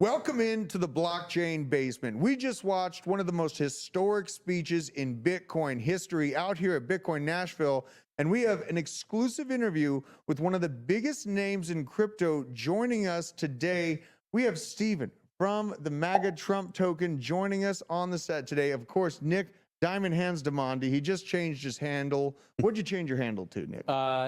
Welcome into the blockchain basement. We just watched one of the most historic speeches in Bitcoin history out here at Bitcoin Nashville, and we have an exclusive interview with one of the biggest names in crypto joining us today. We have Steven from the Maga Trump Token joining us on the set today. Of course, Nick Diamond Hands DeMondi. He just changed his handle. What'd you change your handle to, Nick?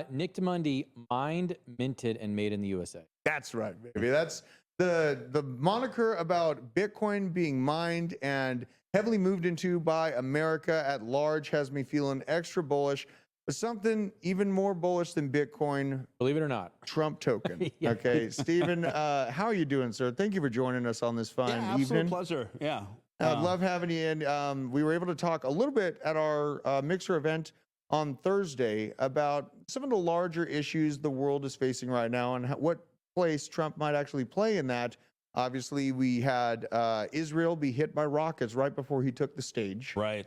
Nick DeMondi, mined, minted, and made in the USA. That's right, baby. That's the moniker about Bitcoin being mined and heavily moved into by America at large has me feeling extra bullish. But something even more bullish than Bitcoin, believe it or not, Trump token. Yeah. Okay, Steven, how are you doing, sir? Thank you for joining us on this fun evening. Pleasure. Yeah. I'd love having you in. We were able to talk a little bit at our Mixer event on Thursday about some of the larger issues the world is facing right now and what place Trump might actually play in that. Obviously, we had Israel be hit by rockets right before he took the stage. Right.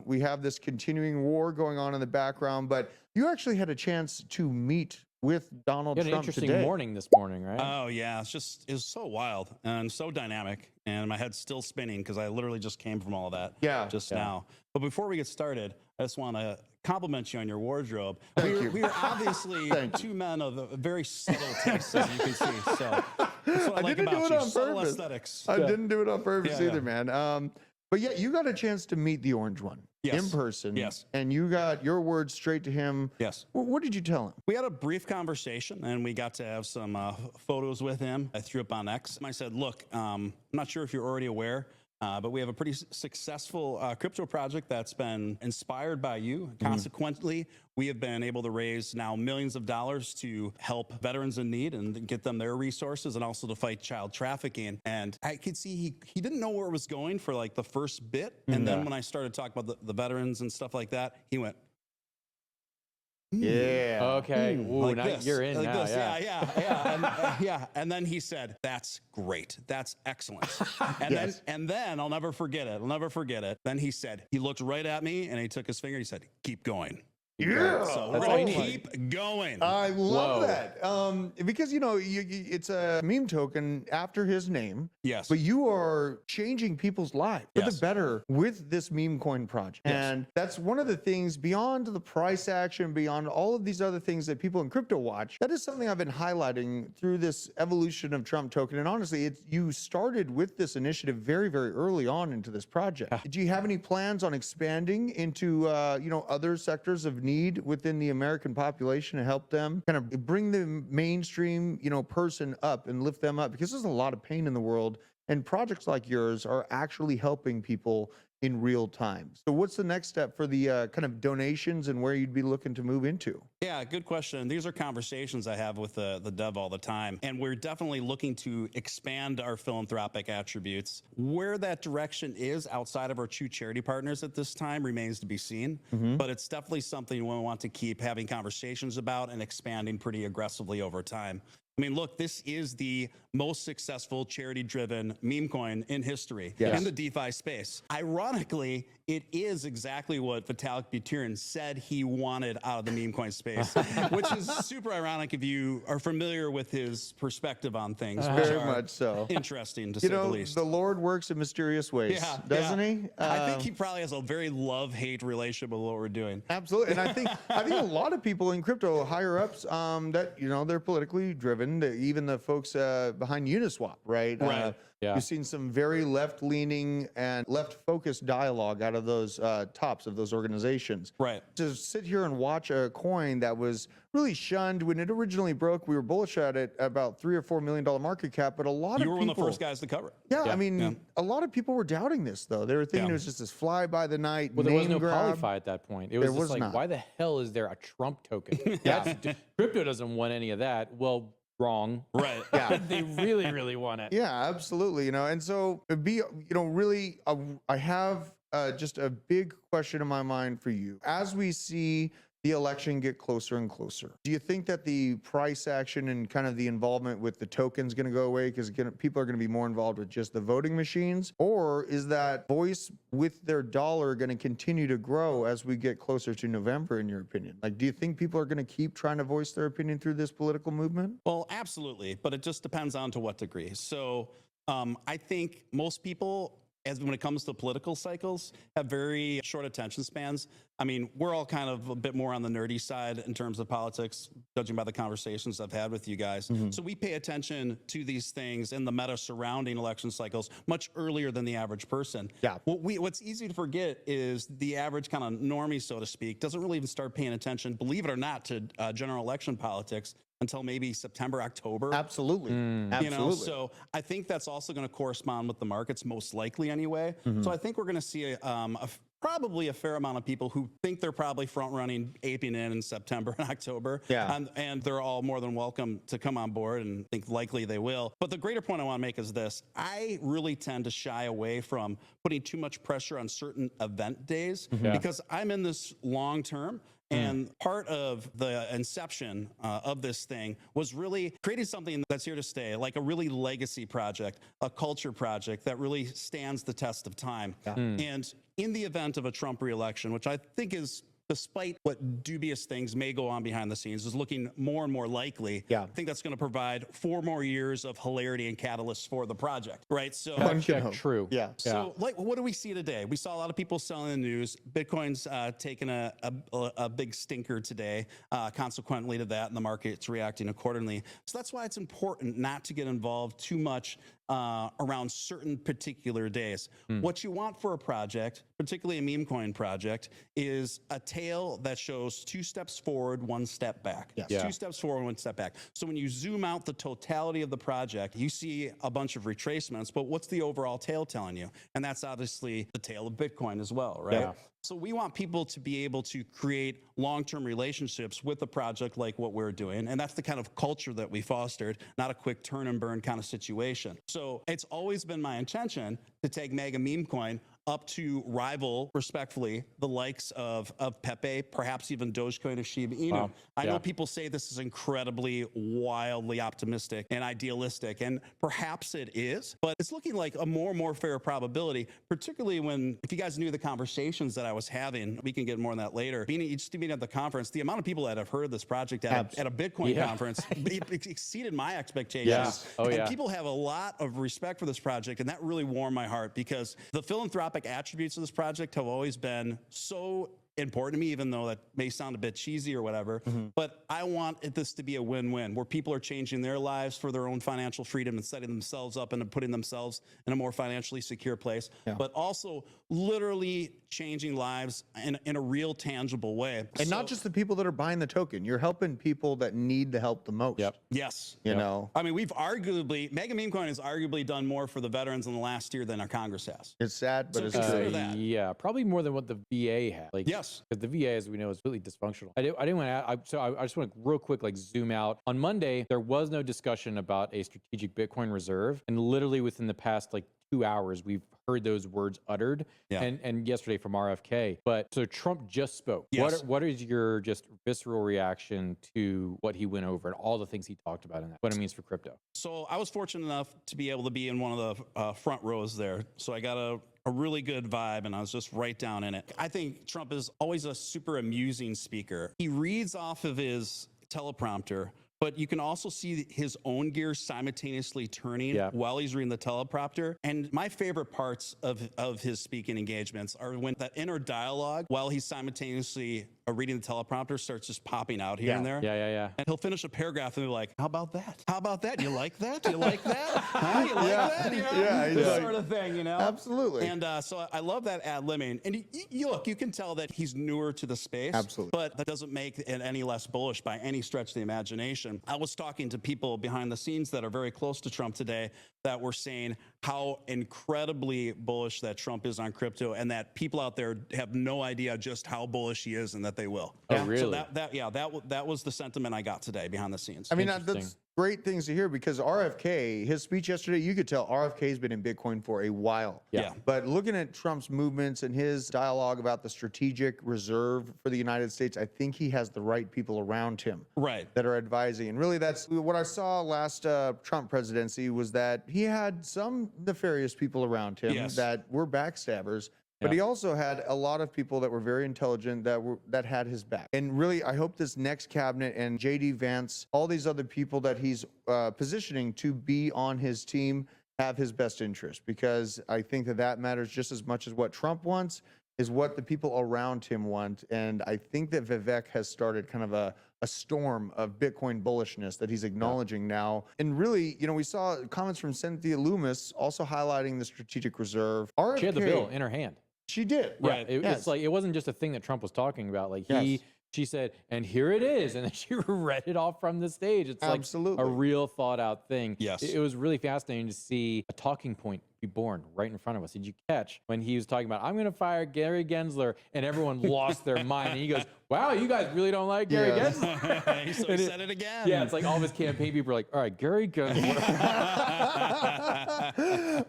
We have this continuing war going on in the background, but you actually had a chance to meet with Donald Trump today. An interesting morning this morning, right? Oh yeah, it was so wild and so dynamic, and my head's still spinning because I literally just came from all of that now. But before we get started, I just want to compliment you on your wardrobe. We are obviously two men of a very subtle taste, as you can see. So that's what I like about you. Subtle aesthetics. I didn't do it on purpose either, man. But yeah, you got a chance to meet the orange one in person. Yes. And you got your words straight to him. Yes. What did you tell him? We had a brief conversation and we got to have some photos with him. I threw up on X. I said, look, I'm not sure if you're already aware, but we have a pretty successful crypto project that's been inspired by you. Consequently, we have been able to raise now millions of dollars to help veterans in need and get them their resources and also to fight child trafficking. And I could see he didn't know where it was going for like the first bit. And then when I started talking about the veterans and stuff like that, he went, yeah. Okay. Ooh, like now this. you're in like now. This. Yeah. And then he said, "That's great. That's excellent." And then I'll never forget it. Then he said, he looked right at me and he took his finger. He said, "Keep going." Yeah, so we're gonna keep going. I love that because it's a meme token after his name. Yes, but you are changing people's lives for the better with this meme coin project, and that's one of the things beyond the price action, beyond all of these other things that people in crypto watch. That is something I've been highlighting through this evolution of Trump token, and honestly, you started with this initiative very, very early on into this project. Do you have any plans on expanding into other sectors of need within the American population to help them kind of bring the mainstream, person up and lift them up? Because there's a lot of pain in the world, and projects like yours are actually helping people in real time. So what's the next step for the kind of donations and where you'd be looking to move into? Yeah, good question. These are conversations I have with the dev all the time. And we're definitely looking to expand our philanthropic attributes. Where that direction is outside of our true charity partners at this time remains to be seen. But it's definitely something we want to keep having conversations about and expanding pretty aggressively over time. I mean, look, this is the most successful charity-driven meme coin in history in the DeFi space. Ironically, it is exactly what Vitalik Buterin said he wanted out of the meme coin space, which is super ironic if you are familiar with his perspective on things. Very much so. Interesting, to say the least. The Lord works in mysterious ways, doesn't he? I think he probably has a very love-hate relationship with what we're doing. Absolutely, and I think a lot of people in crypto, higher ups, that they're politically driven. Even the folks behind Uniswap, right? You've seen some very left-leaning and left-focused dialogue out of those tops of those organizations. Right. To sit here and watch a coin that was really shunned when it originally broke, we were bullish at it about $3 or $4 million market cap, but a lot of people. You were one of the first guys to cover it. Yeah, I mean, a lot of people were doubting this, though. They were thinking it was just this fly-by-the-night Well, there was no grab. Polyfi at that point. It was just like, why the hell is there a Trump token? Crypto doesn't want any of that. Well, wrong. Right. Yeah. They really, really want it. Yeah, absolutely. And so it'd be, really, I have just a big question in my mind for you. As we see the election get closer and closer, do you think that the price action and kind of the involvement with the tokens going to go away because people are going to be more involved with just the voting machines? Or is that voice with their dollar going to continue to grow as we get closer to November, in your opinion? Like, do you think people are going to keep trying to voice their opinion through this political movement? Well, absolutely. But it just depends on to what degree. So I think most people, when it comes to political cycles, have very short attention spans. I mean, we're all kind of a bit more on the nerdy side in terms of politics, judging by the conversations I've had with you guys. So we pay attention to these things and the meta surrounding election cycles much earlier than the average person. Yeah. What's easy to forget is the average kind of normie, so to speak, doesn't really even start paying attention, believe it or not, to general election politics until maybe September, October. Absolutely. Absolutely. You know, so I think that's also going to correspond with the markets, most likely anyway. So I think we're going to see probably a fair amount of people who think they're probably front running, aping in September and October. Yeah. And they're all more than welcome to come on board, and think likely they will. But the greater point I want to make is this. I really tend to shy away from putting too much pressure on certain event days because I'm in this long term. And part of the inception of this thing was really creating something that's here to stay, like a really legacy project, a culture project that really stands the test of time. And in the event of a Trump reelection, which I think is, despite what dubious things may go on behind the scenes, is looking more and more likely. I think that's going to provide 4 more years of hilarity and catalysts for the project, right? So, true. Yeah. So, like, what do we see today? We saw a lot of people selling the news. Bitcoin's taken a big stinker today, consequently to that, and the market's reacting accordingly. So that's why it's important not to get involved too much around certain particular days. What you want for a project, particularly a meme coin project, is a tale that shows 2 steps forward, 1 step back. 2 steps forward, 1 step back. So when you zoom out the totality of the project, you see a bunch of retracements, but what's the overall tale telling you? And that's obviously the tale of Bitcoin as well, right? So we want people to be able to create long-term relationships with a project like what we're doing. And that's the kind of culture that we fostered, not a quick turn and burn kind of situation. So it's always been my intention to take Maga Meme Coin up to rival, respectfully, the likes of Pepe, perhaps even Dogecoin or Shiba Inu. I know people say this is incredibly wildly optimistic and idealistic, and perhaps it is, but it's looking like a more and more fair probability, particularly when, if you guys knew the conversations that I was having, we can get more on that later. Being at the conference, the amount of people that have heard of this project at a Bitcoin conference exceeded my expectations. And people have a lot of respect for this project, and that really warmed my heart, because the philanthropic attributes of this project have always been so important to me, even though that may sound a bit cheesy or whatever. But I want this to be a win-win, where people are changing their lives for their own financial freedom and setting themselves up and putting themselves in a more financially secure place, but also literally changing lives in a real tangible way. And not just the people that are buying the token. You're helping people that need the help the most. Yes. You know, I mean, Maga Meme Coin has arguably done more for the veterans in the last year than our Congress has. It's sad, but So it's consider true. that. Yeah, probably more than what the VA had. Like, because the VA, as we know, is really dysfunctional. I didn't want to. I just want to real quick, like, zoom out. On Monday, there was no discussion about a strategic Bitcoin reserve, and literally within the past 2 hours, we've heard those words uttered. And yesterday from RFK. But so Trump just spoke. What is your just visceral reaction to what he went over and all the things he talked about in that? What it means for crypto? So I was fortunate enough to be able to be in one of the front rows there. So I got a really good vibe, and I was just right down in it. I think Trump is always a super amusing speaker. He reads off of his teleprompter, but you can also see his own gears simultaneously turning while he's reading the teleprompter. And my favorite parts of his speaking engagements are when that inner dialogue, while he's simultaneously reading the teleprompter, starts just popping out here and there. And he'll finish a paragraph and be like, how about that? How about that? You like that? You like that? Huh? You like that? You know? This sort of thing, you know? Absolutely. And so I love that ad-libbing. And you can tell that he's newer to the space. Absolutely. But that doesn't make it any less bullish by any stretch of the imagination. I was talking to people behind the scenes that are very close to Trump today that were saying how incredibly bullish that Trump is on crypto, and that people out there have no idea just how bullish he is and that they will. Oh, really? So that was the sentiment I got today behind the scenes. I mean, that's great things to hear, because RFK, his speech yesterday, you could tell RFK's been in Bitcoin for a while. But looking at Trump's movements and his dialogue about the strategic reserve for the United States, I think he has the right people around him that are advising. And really, that's what I saw last Trump presidency, was that he had some nefarious people around him that were backstabbers. But he also had a lot of people that were very intelligent that had his back. And really, I hope this next cabinet and JD Vance, all these other people that he's positioning to be on his team, have his best interest, because I think that that matters just as much as what Trump wants is what the people around him want. And I think that Vivek has started kind of a storm of Bitcoin bullishness that he's acknowledging now. And really, we saw comments from Cynthia Loomis also highlighting the strategic reserve. She had the bill in her hand. She did. Right. It's like, it wasn't just a thing that Trump was talking about. Like she said, and here it is. And then she read it off from the stage. It's like a real thought out thing. Yes. It was really fascinating to see a talking point be born right in front of us. Did you catch when he was talking about, I'm going to fire Gary Gensler, and everyone lost their mind. And he goes, wow, you guys really don't like Gary Gensler? So he said it again. Yeah, it's like all of his campaign people are like, all right, Gary Gensler.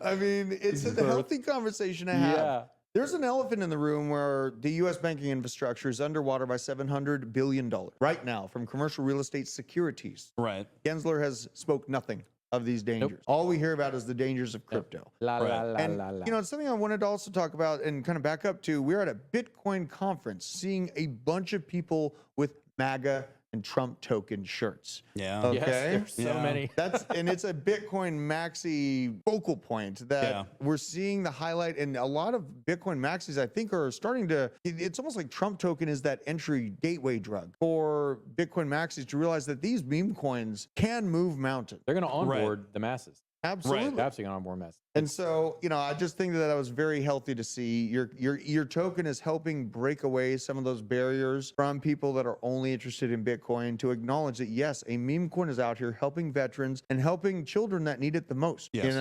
I mean, it's a healthy conversation to have. Yeah. There's an elephant in the room where the U.S. banking infrastructure is underwater by $700 billion right now from commercial real estate securities. Right. Gensler has spoke nothing of these dangers. Nope. All we hear about is the dangers of crypto. It's something I wanted to also talk about and kind of back up to. We're at a Bitcoin conference seeing a bunch of people with Maga and Trump token shirts. Yeah. Okay. Yes, there's so many. And it's a Bitcoin maxi focal point that we're seeing the highlight, and a lot of Bitcoin maxis I think are starting to, it's almost like Trump token is that entry gateway drug for Bitcoin maxis to realize that these meme coins can move mountains. They're going to onboard the masses. Absolutely. Absolutely going to onboard masses. And so, I just think that was very healthy to see. Your token is helping break away some of those barriers from people that are only interested in Bitcoin, to acknowledge that, yes, a meme coin is out here helping veterans and helping children that need it the most. Yes.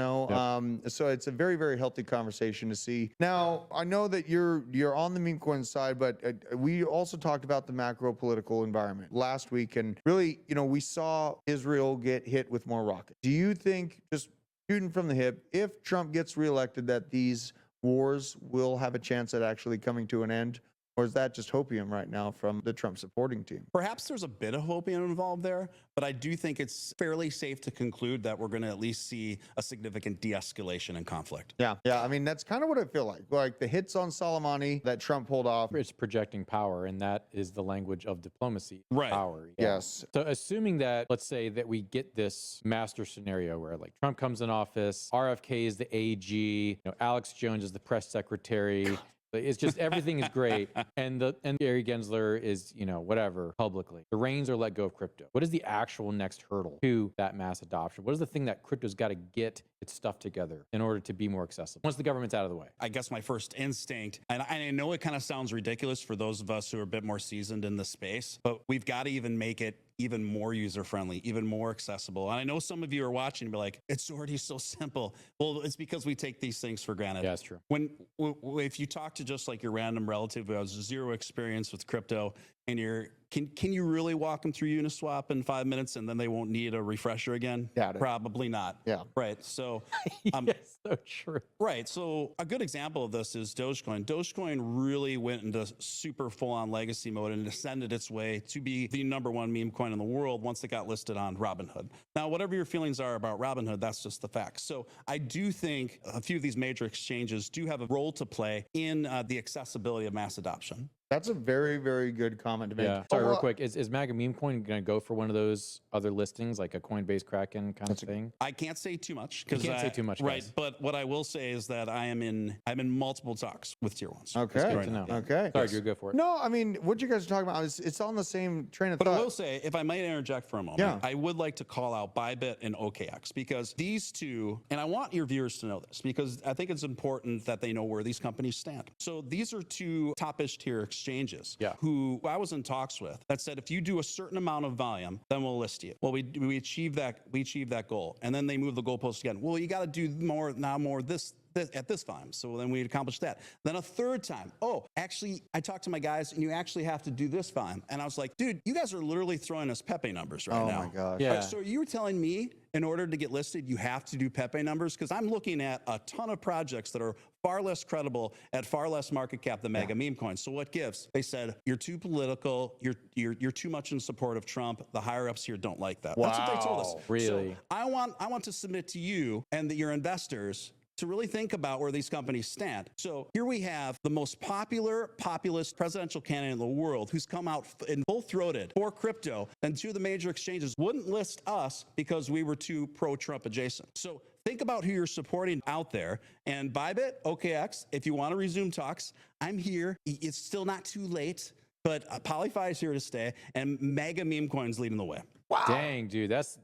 So it's a very, very healthy conversation to see. Now, I know that you're on the meme coin side, but we also talked about the macro political environment last week, and really, we saw Israel get hit with more rockets. Do you think, just shooting from the hip, if Trump gets reelected, that these wars will have a chance at actually coming to an end? Or is that just hopium right now from the Trump supporting team? Perhaps there's a bit of hopium involved there, but I do think it's fairly safe to conclude that we're going to at least see a significant de-escalation in conflict. Yeah. I mean, that's kind of what I feel like. Like the hits on Soleimani that Trump pulled off. It's projecting power, and that is the language of diplomacy. Right. Power. Yes. So assuming that, let's say that we get this master scenario where like Trump comes in office, RFK is the AG, Alex Jones is the press secretary. It's just everything is great, and Gary Gensler is whatever publicly. The reins are let go of crypto. What is the actual next hurdle to that mass adoption? What is the thing that crypto's got to get its stuff together in order to be more accessible once the government's out of the way? I guess my first instinct, and I know it kind of sounds ridiculous for those of us who are a bit more seasoned in the space, but we've got to even make it even more user-friendly, even more accessible. And I know some of you are watching and be like, it's already so simple. Well, it's because we take these things for granted. Yeah, that's true. If you talk to just like your random relative who has zero experience with crypto, and can you really walk them through Uniswap in 5 minutes and then they won't need a refresher again? Probably not. Yeah. Right. So yes, so true. Right. So a good example of this is Dogecoin. Dogecoin really went into super full-on legacy mode and ascended its way to be the #1 meme coin in the world once it got listed on Robinhood. Now, whatever your feelings are about Robinhood, that's just the facts. So I do think a few of these major exchanges do have a role to play in the accessibility of mass adoption. That's a very, very good comment to make. Yeah. Sorry, real quick. Is Maga Meme Coin going to go for one of those other listings, like a Coinbase Kraken kind of thing? I can't say too much. You can't say too much, right? guys. But what I will say is that I'm in multiple talks with tier ones. Okay. Good to know. Okay. Sorry, you go for it. No, I mean, what you guys are talking about it's on the same train of But thought. I will say, if I might interject for a moment, I would like to call out Bybit and OKX, because these two, and I want your viewers to know this, because I think it's important that they know where these companies stand. So these are two top-ish tier exchanges. Yeah. Who I was in talks with that said, if you do a certain amount of volume, then we'll list you. Well, we achieved that goal, and then they moved the goalpost again. Well, you got to do more this at this volume. So then we accomplished that. Then a third time, actually, I talked to my guys, and you actually have to do this volume. And I was like, dude, you guys are literally throwing us Pepe numbers right now. Oh my gosh. Yeah. So you were telling me in order to get listed, you have to do Pepe numbers? Because I'm looking at a ton of projects that are far less credible at far less market cap than Mega Meme Coin. So what gives? They said, you're too political. You're too much in support of Trump. The higher ups here don't like that. Wow. That's what they told us. Really? So I want to submit to you and your investors to really think about where these companies stand. So here we have the most popular populist presidential candidate in the world who's come out in full-throated for crypto, and two of the major exchanges wouldn't list us because we were too pro-Trump adjacent. So think about who you're supporting out there. And Bybit, OKX, if you want to resume talks, I'm here. It's still not too late, but Polyfi is here to stay, and Maga Meme Coin's leading the way. Wow. Dang, dude, that's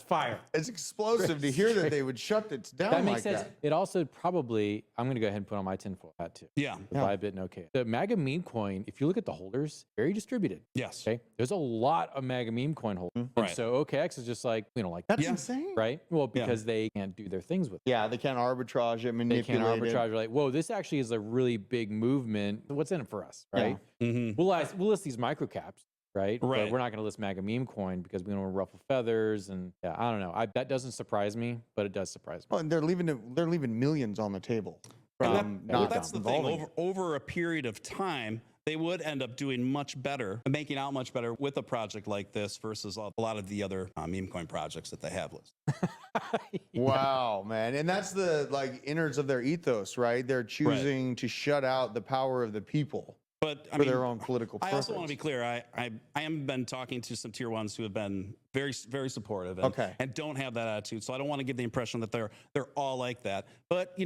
fire. It's explosive to hear that they would shut it down That makes like sense. that. It also probably, I'm going to go ahead and put on my tinfoil hat too. Yeah. Bybit and OK. The Maga meme coin, if you look at the holders, very distributed. Yes. Okay. There's a lot of Maga meme coin holders. And Right. so OKX is just like, we don't like That's that. insane. Right? Well, because they can't do their things with it. Yeah, they can't arbitrage it, They manipulate can't arbitrage. it. You're like, whoa, this actually is a really big movement. What's in it for us? Right? Mm-hmm. We'll list these micro caps. Right. Right. But we're not going to list Maga meme coin because we don't want to ruffle feathers. And yeah, I don't know. That doesn't surprise me, but it does surprise me. Well, and they're leaving millions on the table. That's the thing. Over a period of time, they would end up doing much better, making out much better with a project like this versus a lot of the other meme coin projects that they have listed. Wow, man. And that's the innards of their ethos, right? They're choosing to shut out the power of the people. But for their own political I purpose. also want to be clear. I am been talking to some tier ones who have been very, very supportive and don't have that attitude. So I don't want to give the impression that they're all like that. But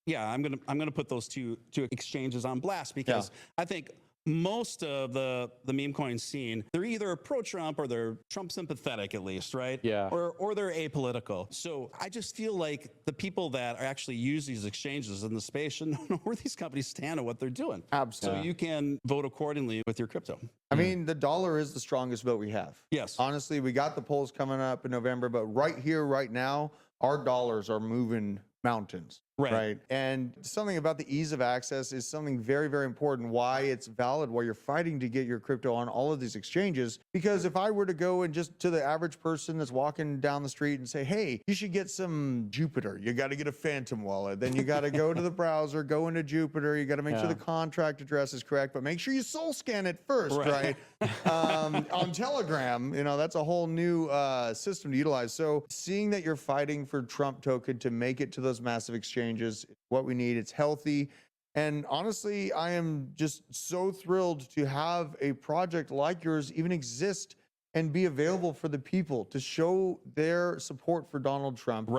yeah, I'm gonna put those two exchanges on blast because I think most of the meme coin scene, they're either pro-Trump or they're Trump sympathetic, at least, right? Yeah. Or they're apolitical. So I just feel like the people that actually use these exchanges in the space should know where these companies stand and what they're doing. Absolutely. So you can vote accordingly with your crypto. I mean, the dollar is the strongest vote we have. Yes. Honestly, we got the polls coming up in November, but right here, right now, our dollars are moving mountains. Right. And something about the ease of access is something very, very important. Why it's valid, why you're fighting to get your crypto on all of these exchanges. Because if I were to go and just to the average person that's walking down the street and say, hey, you should get some Jupiter. You got to get a Phantom wallet. Then you got to go to the browser, go into Jupiter. You got to make sure the contract address is correct, but make sure you soul scan it first, right? On Telegram, that's a whole new system to utilize. So seeing that you're fighting for Trump token to make it to those massive exchanges, what we need. It's healthy. And honestly, I am just so thrilled to have a project like yours even exist and be available for the people to show their support for Donald Trump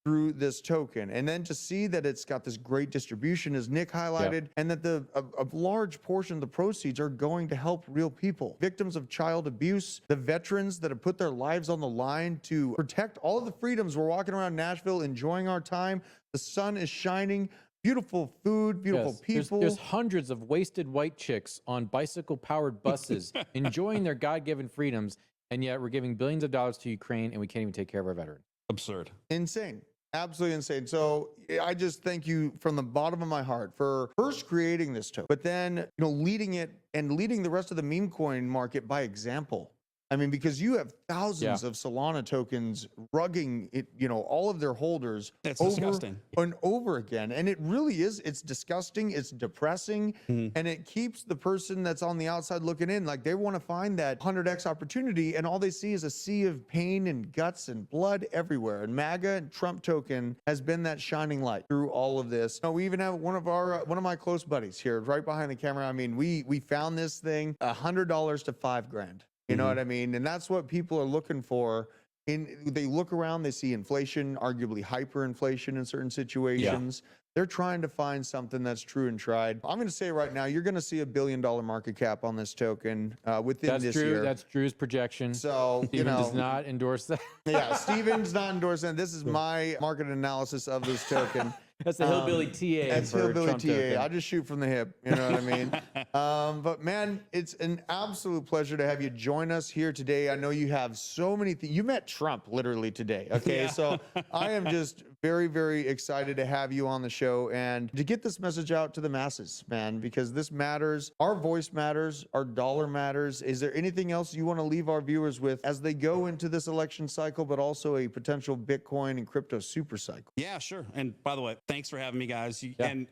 through this token. And then to see that it's got this great distribution, as Nick highlighted, and that a large portion of the proceeds are going to help real people, victims of child abuse, the veterans that have put their lives on the line to protect all of the freedoms. We're walking around Nashville, enjoying our time. The sun is shining. Beautiful food, beautiful people. There's hundreds of wasted white chicks on bicycle-powered buses enjoying their God-given freedoms, and yet we're giving billions of dollars to Ukraine, and we can't even take care of our veterans. Absurd. Insane. Absolutely insane. So I just thank you from the bottom of my heart for first creating this token, but then leading it and leading the rest of the meme coin market by example. I mean, because you have thousands of Solana tokens rugging it, all of their holders disgusting. And over again. And it really is. It's disgusting. It's depressing. And it keeps the person that's on the outside looking in, like they want to find that 100x opportunity. And all they see is a sea of pain and guts and blood everywhere. And Maga and Trump token has been that shining light through all of this. We even have one of my close buddies here right behind the camera. I mean, we found this thing $100 to $5,000. You know what I mean? And that's what people are looking for. They look around, they see inflation, arguably hyperinflation in certain situations. They're trying to find something that's true and tried. I'm going to say right now, you're going to see $1 billion market cap on this token within this year. That's Drew's projection. So, Steven does not endorse that. Yeah, Steven's not endorsing. This is my market analysis of this token. That's the hillbilly TA. That's hillbilly TA. I just shoot from the hip. You know what I mean? But man, it's an absolute pleasure to have you join us here today. I know you have so many things. You met Trump literally today. Okay. So I am just very, very excited to have you on the show and to get this message out to the masses, man, because this matters. Our voice matters. Our dollar matters. Is there anything else you want to leave our viewers with as they go into this election cycle, but also a potential Bitcoin and crypto super cycle? Yeah, sure. And by the way, thanks for having me, guys. And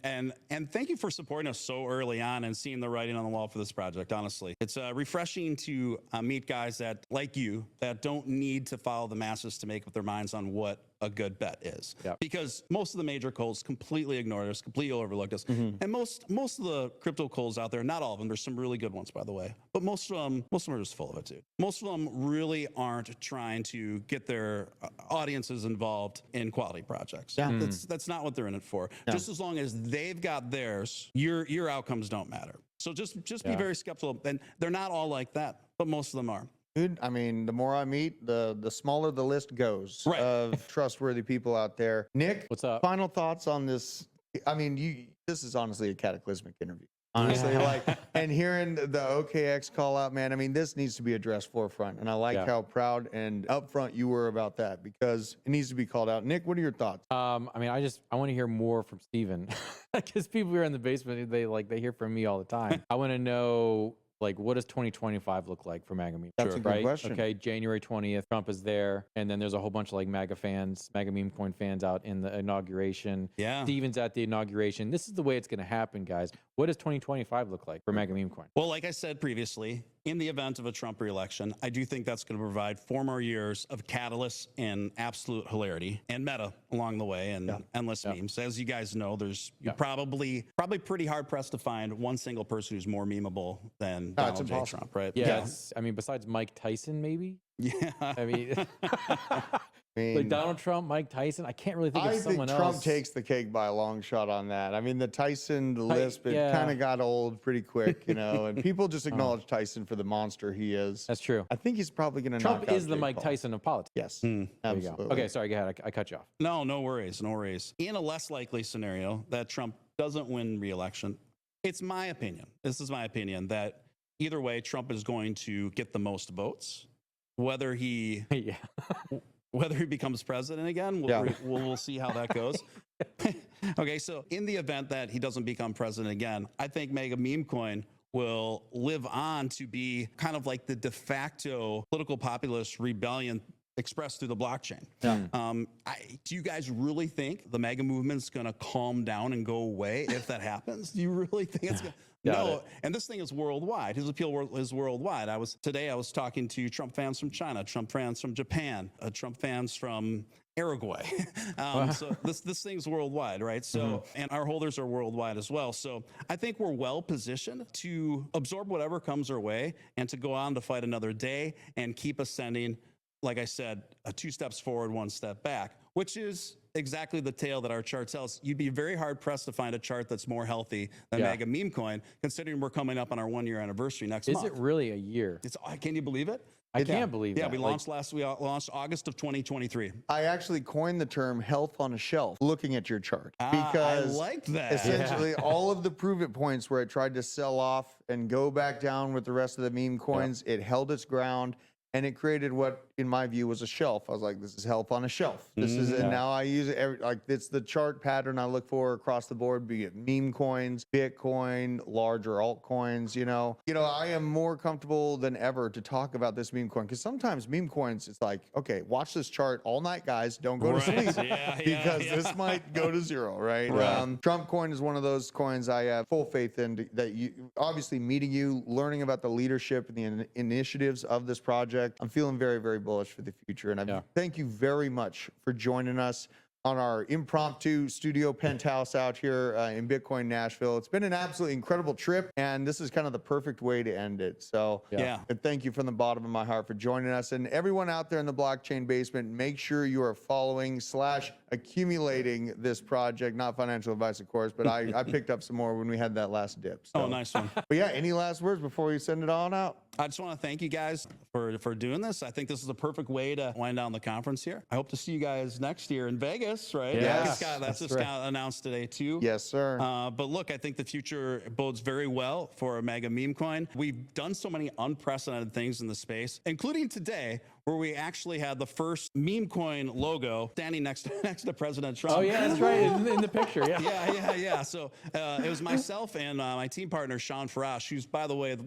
thank you for supporting us so early on and seeing the writing on the wall for this project. Honestly, it's refreshing to meet guys that like you that don't need to follow the masses to make up their minds on what a good bet is. Yep. Because most of the major calls completely ignored us, completely overlooked us. And most of the crypto calls out there, not all of them, there's some really good ones, by the way, but most of them are just full of it, dude. Most of them really aren't trying to get their audiences involved in quality projects. Yeah. That's not what they're in it for. Yeah. Just as long as they've got theirs, your outcomes don't matter. So just be very skeptical. And they're not all like that, but most of them are. Dude, I mean, the more I meet, the smaller the list goes of trustworthy people out there. Nick, what's up? Final thoughts on this? I mean, this is honestly a cataclysmic interview. Honestly, like, and hearing the OKX call out, man, I mean, this needs to be addressed forefront. And I like how proud and upfront you were about that, because it needs to be called out. Nick, what are your thoughts? I mean, I want to hear more from Steven, because people here in the basement, they hear from me all the time. I want to know, like, what does 2025 look like for MAGA meme? That's a good question. Okay, January 20th, Trump is there, and then there's a whole bunch of like MAGA meme coin fans out in the inauguration. Yeah. Steven's at the inauguration. This is the way it's going to happen, guys. What does 2025 look like for MAGA meme coin? Well, like I said previously, in the event of a Trump reelection, I do think that's going to provide 4 more years of catalyst and absolute hilarity and meta along the way, and endless memes. As you guys know, there's probably pretty hard pressed to find one single person who's more memeable than Donald J. Trump, right? Yes. I mean, besides Mike Tyson, maybe. Yeah. I mean, like Donald Trump, Mike Tyson. I can't really think of someone else. I think Trump takes the cake by a long shot on that. I mean, the Tyson lisp, it kind of got old pretty quick, you know, and people just acknowledge Tyson for the monster he is. That's true. I think he's probably going to Trump is the Mike Tyson of politics. Yes. There you Absolutely. go. Okay, sorry, go ahead. I cut you off. No worries. In a less likely scenario that Trump doesn't win re-election, it's my opinion. This is my opinion that either way, Trump is going to get the most votes. Whether he becomes president again, we'll see how that goes. Okay, so in the event that he doesn't become president again, I think Mega Meme Coin will live on to be kind of like the de facto populist rebellion expressed through the blockchain. Do you guys really think the MAGA movement's going to calm down and go away if that happens? Do you really think it's going to? No, and this thing is worldwide. His appeal is worldwide. Today I was talking to Trump fans from China, Trump fans from Japan, Trump fans from Uruguay. So this thing's worldwide, right? So, and our holders are worldwide as well. So I think we're well positioned to absorb whatever comes our way and to go on to fight another day and keep ascending. Like I said, 2 steps forward, 1 step back, which is exactly the tale that our chart tells. You'd be very hard pressed to find a chart that's more healthy than Mega Meme Coin, considering we're coming up on our 1-year anniversary next month. Is it really a year? Can you believe it? I can't believe that. Yeah, we launched August of 2023. I actually coined the term health on a shelf looking at your chart, because I like that. Essentially all of the prove it points where it tried to sell off and go back down with the rest of the meme coins, it held its ground. And it created what, in my view, was a shelf. I was like, this is health on a shelf. This is it. Now I use it it's the chart pattern I look for across the board, be it meme coins, Bitcoin, larger altcoins, you know. I am more comfortable than ever to talk about this meme coin, because sometimes meme coins, it's like, okay, watch this chart all night, guys. Don't go to sleep because this might go to zero, right? Trump coin is one of those coins I have full faith in, that you, obviously meeting you, learning about the leadership and the initiatives of this project. I'm feeling very, very bullish for the future. And I thank you very much for joining us on our impromptu studio penthouse out here in Bitcoin Nashville. It's been an absolutely incredible trip, and this is kind of the perfect way to end it. So and thank you from the bottom of my heart for joining us. And everyone out there in the blockchain basement, make sure you are following / accumulating this project. Not financial advice, of course, but I picked up some more when we had that last dip. So. Oh, nice one. But yeah, any last words before we send it on out? I just want to thank you guys for doing this. I think this is a perfect way to wind down the conference here. I hope to see you guys next year in Vegas, right? Yes. That's just got announced today too. Yes, sir. But look, I think the future bodes very well for a Mega Meme Coin. We've done so many unprecedented things in the space, including today, where we actually had the first meme coin logo standing next to President Trump. Oh yeah, that's right, in the picture. Yeah. So it was myself and my team partner Sean Farash, who's, by the way,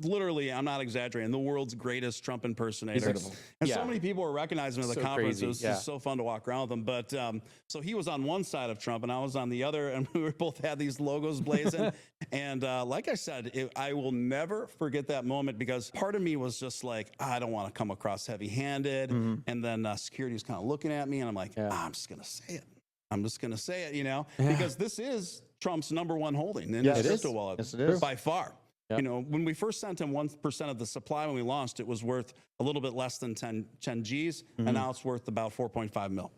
literally, I'm not exaggerating, the world's greatest Trump impersonator. And so many people were recognizing him at the conference. Crazy. It was just so fun to walk around with him. But so he was on one side of Trump and I was on the other, and we both had these logos blazing. And like I said, I will never forget that moment, because part of me was just like, I don't want to come across heavy heavy-handed. And then security was kind of looking at me, and I'm like, I'm just gonna say it. I'm just gonna say it, because this is Trump's number 1 holding in his crypto wallet. Yes, it is. By far. When we first sent him 1% of the supply when we launched, it was worth a little bit less than 10 Gs, and now it's worth about 4.5 mil.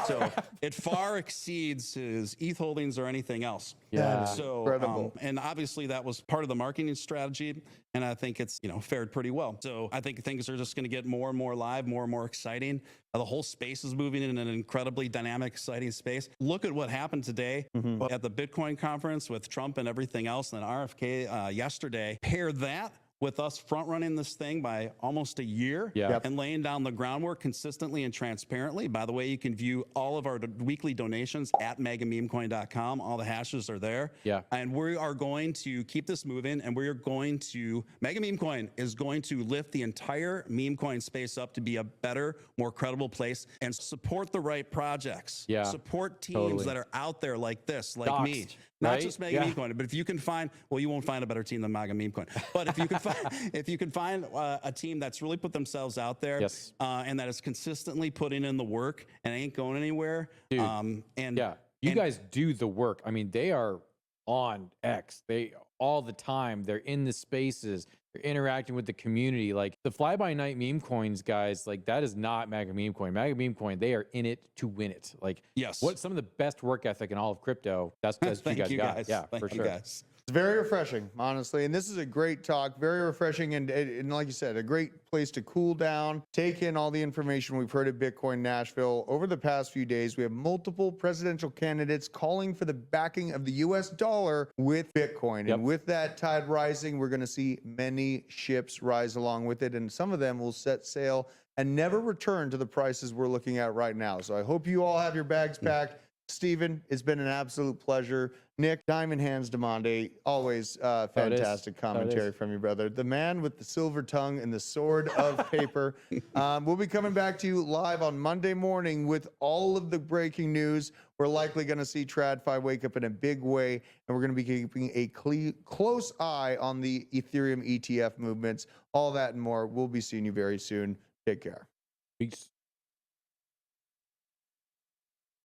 So it far exceeds his ETH holdings or anything else. So, incredible. And obviously that was part of the marketing strategy, and I think it's, fared pretty well. So I think things are just going to get more and more live, more and more exciting. The whole space is moving in an incredibly dynamic, exciting space. Look at what happened today at the Bitcoin conference with Trump and everything else, and then RFK yesterday. Pair that with us front running this thing by almost a year and laying down the groundwork consistently and transparently. By the way, you can view all of our weekly donations at megamemecoin.com. All the hashes are there. And we are going to keep this moving, and we're going to, Mega Meme Coin is going to lift the entire meme coin space up to be a better, more credible place, and support the right projects. Support teams that are out there like this, like me. Not just Mega Meme Coin, but if you can find, well, you won't find a better team than Maga Meme Coin. But if you can find a team that's really put themselves out there, and that is consistently putting in the work and ain't going anywhere, Dude, you guys do the work. I mean, they are on X. They all the time. They're in the spaces. They're interacting with the community. Like the fly-by-night meme coins, guys, like that is not Maga Meme Coin. Maga Meme Coin, they are in it to win it. Like, what some of the best work ethic in all of crypto. That's what you guys got. Yeah, for sure. It's very refreshing, honestly. And this is a great talk, very refreshing. And like you said, a great place to cool down, take in all the information we've heard at Bitcoin Nashville. Over the past few days, we have multiple presidential candidates calling for the backing of the US dollar with Bitcoin. And with that tide rising, we're going to see many ships rise along with it. And some of them will set sail and never return to the prices we're looking at right now. So I hope you all have your bags packed. Stephen, it's been an absolute pleasure. Nick, diamond hands, Demande, always fantastic commentary from you, brother. The man with the silver tongue and the sword of paper. We'll be coming back to you live on Monday morning with all of the breaking news. We're likely going to see TradFi wake up in a big way, and we're going to be keeping a close eye on the Ethereum ETF movements, all that and more. We'll be seeing you very soon. Take care. Peace.